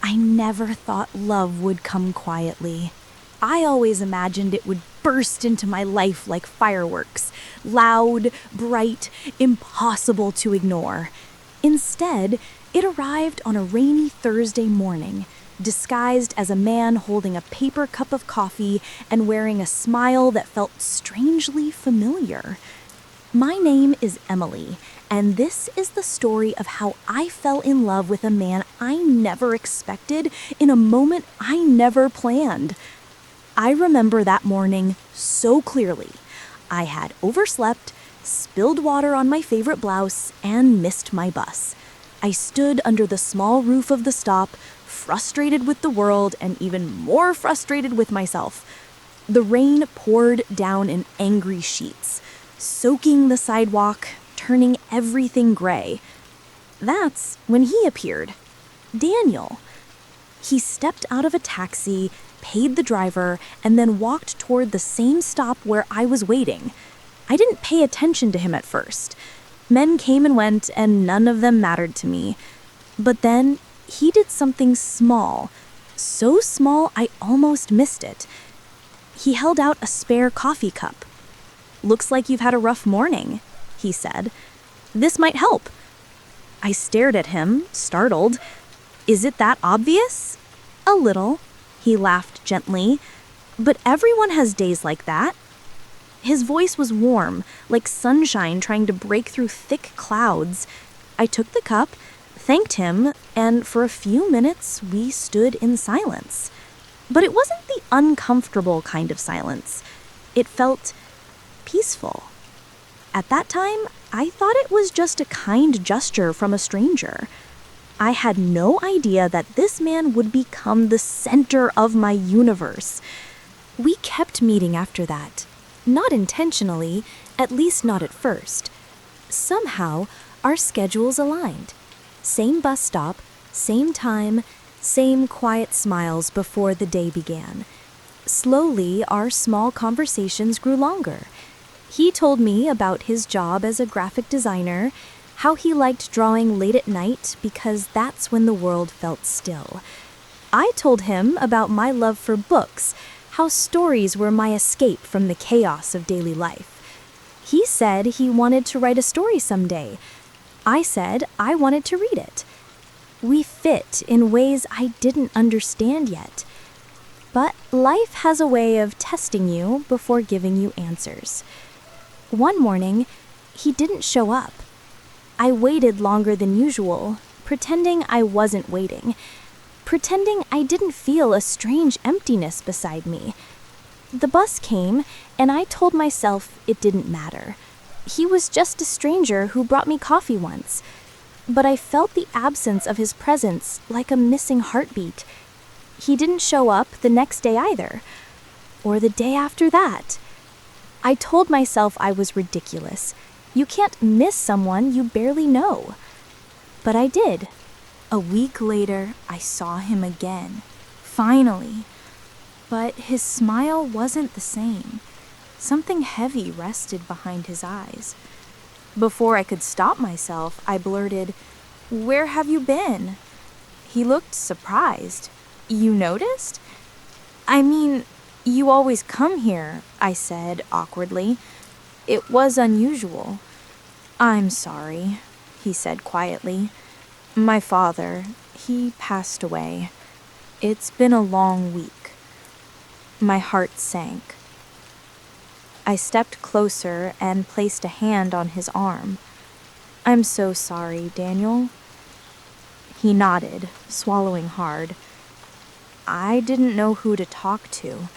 I never thought love would come quietly. I always imagined it would burst into my life like fireworks, loud, bright, impossible to ignore. Instead, it arrived on a rainy Thursday morning, disguised as a man holding a paper cup of coffee and wearing a smile that felt strangely familiar. My name is Emily, and this is the story of how I fell in love with a man I never expected in a moment I never planned. I remember that morning so clearly. I had overslept, spilled water on my favorite blouse, and missed my bus. I stood under the small roof of the stop, frustrated with the world and even more frustrated with myself. The rain poured down in angry sheets, soaking the sidewalk, turning everything gray. That's when he appeared. Daniel. He stepped out of a taxi, paid the driver, and then walked toward the same stop where I was waiting. I didn't pay attention to him at first. Men came and went, and none of them mattered to me. But then he did something small, so small I almost missed it. He held out a spare coffee cup. "Looks like you've had a rough morning," he said. "This might help." I stared at him, startled. "Is it that obvious?" "A little," he laughed gently. "But everyone has days like that." His voice was warm, like sunshine trying to break through thick clouds. I took the cup, thanked him, and for a few minutes we stood in silence. But it wasn't the uncomfortable kind of silence. It felt peaceful. At that time, I thought it was just a kind gesture from a stranger. I had no idea that this man would become the center of my universe. We kept meeting after that. Not intentionally, at least not at first. Somehow, our schedules aligned. Same bus stop, same time, same quiet smiles before the day began. Slowly, our small conversations grew longer. He told me about his job as a graphic designer, how he liked drawing late at night because that's when the world felt still. I told him about my love for books, how stories were my escape from the chaos of daily life. He said he wanted to write a story someday. I said I wanted to read it. We fit in ways I didn't understand yet. But life has a way of testing you before giving you answers. One morning, he didn't show up. I waited longer than usual, pretending I wasn't waiting. Pretending I didn't feel a strange emptiness beside me. The bus came, and I told myself it didn't matter. He was just a stranger who brought me coffee once. But I felt the absence of his presence like a missing heartbeat. He didn't show up the next day either, or the day after that. I told myself I was ridiculous. You can't miss someone you barely know. But I did. A week later, I saw him again. Finally. But his smile wasn't the same. Something heavy rested behind his eyes. Before I could stop myself, I blurted, "Where have you been?" He looked surprised. "You noticed?" "I mean, you always come here," I said awkwardly. "It was unusual." "I'm sorry," he said quietly. "My father, he passed away. It's been a long week." My heart sank. I stepped closer and placed a hand on his arm. "I'm so sorry, Daniel." He nodded, swallowing hard. "I didn't know who to talk to,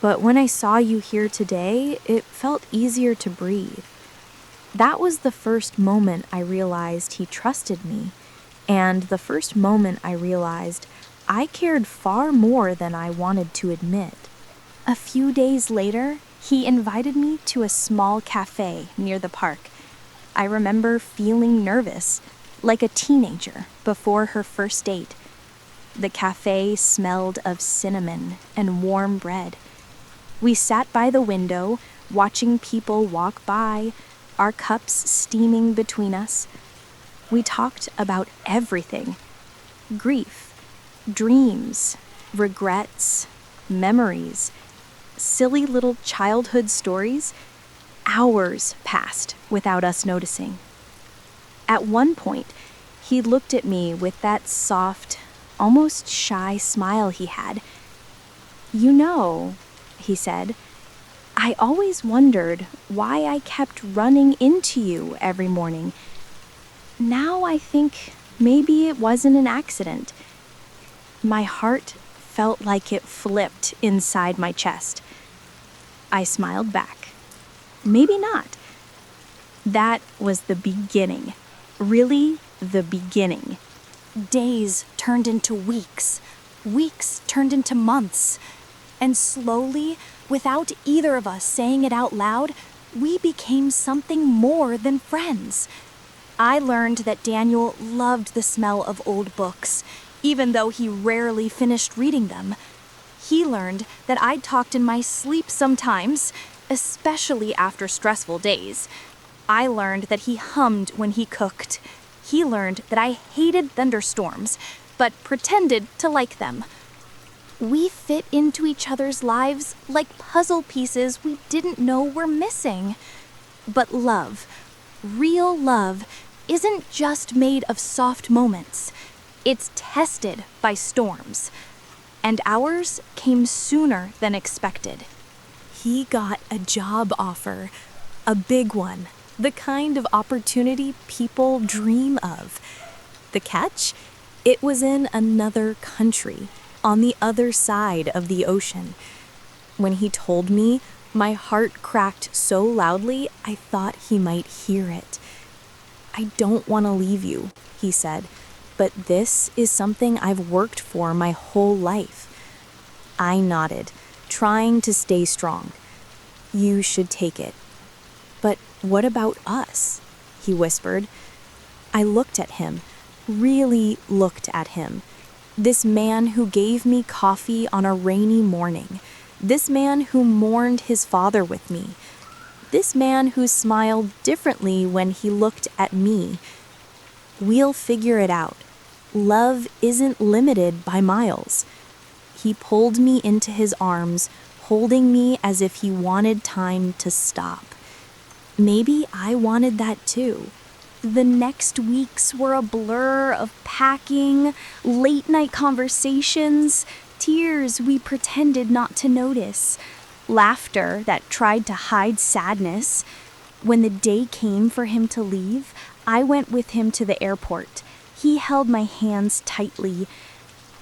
but when I saw you here today, it felt easier to breathe." That was the first moment I realized he trusted me, and the first moment I realized I cared far more than I wanted to admit. A few days later, he invited me to a small cafe near the park. I remember feeling nervous, like a teenager before her first date. The cafe smelled of cinnamon and warm bread. We sat by the window, watching people walk by, our cups steaming between us. We talked about everything: grief, Dreams, regrets, memories, silly little childhood stories. Hours passed without us noticing. At one point, he looked at me with that soft, almost shy smile he had. "You know," he said, "I always wondered why I kept running into you every morning. Now I think maybe it wasn't an accident." My heart felt like it flipped inside my chest. I smiled back. Maybe not. That was the beginning. Really, the beginning. Days turned into weeks. Weeks turned into months. And slowly, without either of us saying it out loud, we became something more than friends. I learned that Daniel loved the smell of old books, even though he rarely finished reading them. He learned that I talked in my sleep sometimes, especially after stressful days. I learned that he hummed when he cooked. He learned that I hated thunderstorms, but pretended to like them. We fit into each other's lives like puzzle pieces we didn't know were missing. But love, real love, isn't just made of soft moments. It's tested by storms. And ours came sooner than expected. He got a job offer, a big one, the kind of opportunity people dream of. The catch? It was in another country, on the other side of the ocean. When he told me, my heart cracked so loudly I thought he might hear it. "I don't want to leave you," he said, "but this is something I've worked for my whole life." I nodded, trying to stay strong. "You should take it." "But what about us?" he whispered. I looked at him, really looked at him. This man who gave me coffee on a rainy morning. This man who mourned his father with me. This man who smiled differently when he looked at me. "We'll figure it out. Love isn't limited by miles." He pulled me into his arms, holding me as if he wanted time to stop. Maybe I wanted that too. The next weeks were a blur of packing, late-night conversations, tears we pretended not to notice, laughter that tried to hide sadness. When the day came for him to leave, I went with him to the airport. He held my hands tightly.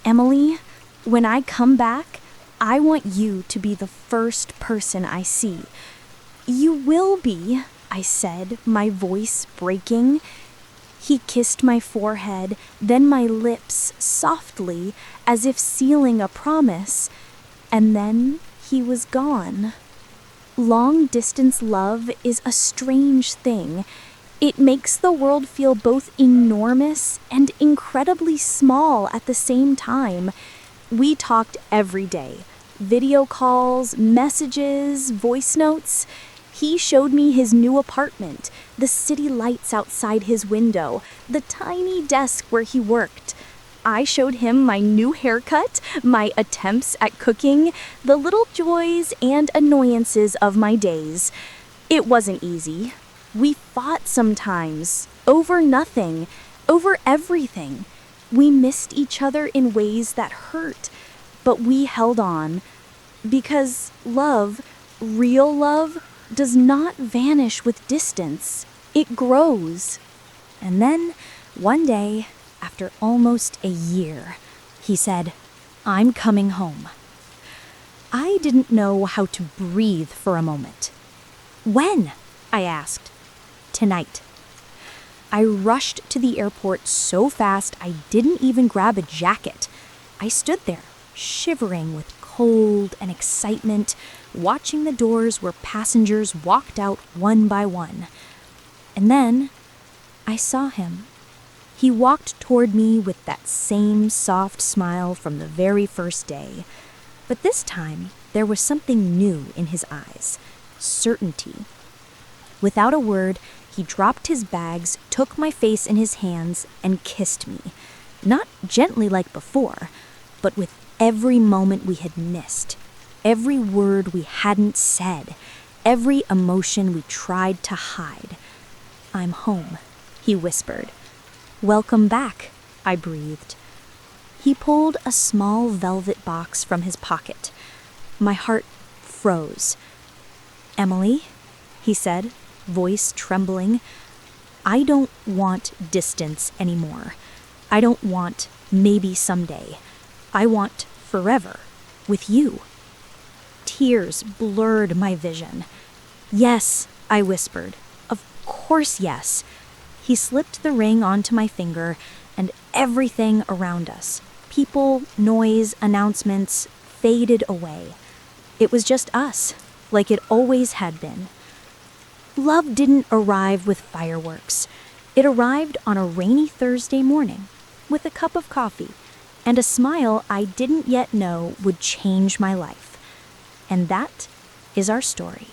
"Emily, when I come back, I want you to be the first person I see." "You will be," I said, my voice breaking. He kissed my forehead, then my lips softly, as if sealing a promise. And then he was gone. Long-distance love is a strange thing. It makes the world feel both enormous and incredibly small at the same time. We talked every day. Video calls, messages, voice notes. He showed me his new apartment, the city lights outside his window, the tiny desk where he worked. I showed him my new haircut, my attempts at cooking, the little joys and annoyances of my days. It wasn't easy. We fought sometimes, over nothing, over everything. We missed each other in ways that hurt, but we held on. Because love, real love, does not vanish with distance. It grows. And then, one day, after almost a year, he said, "I'm coming home." I didn't know how to breathe for a moment. "When?" I asked. "Tonight." I rushed to the airport so fast I didn't even grab a jacket. I stood there, shivering with cold and excitement, watching the doors where passengers walked out one by one. And then I saw him. He walked toward me with that same soft smile from the very first day. But this time, there was something new in his eyes. Certainty. Without a word, he dropped his bags, took my face in his hands, and kissed me. Not gently like before, but with every moment we had missed, every word we hadn't said, every emotion we tried to hide. "I'm home," he whispered. "Welcome back," I breathed. He pulled a small velvet box from his pocket. My heart froze. "Emily," he said, voice trembling, "I don't want distance anymore. I don't want maybe someday. I want forever, with you." Tears blurred my vision. "Yes," I whispered. "Of course, yes." He slipped the ring onto my finger, and everything around us, people, noise, announcements, faded away. It was just us, like it always had been. Love didn't arrive with fireworks. It arrived on a rainy Thursday morning, with a cup of coffee and a smile I didn't yet know would change my life. And that is our story.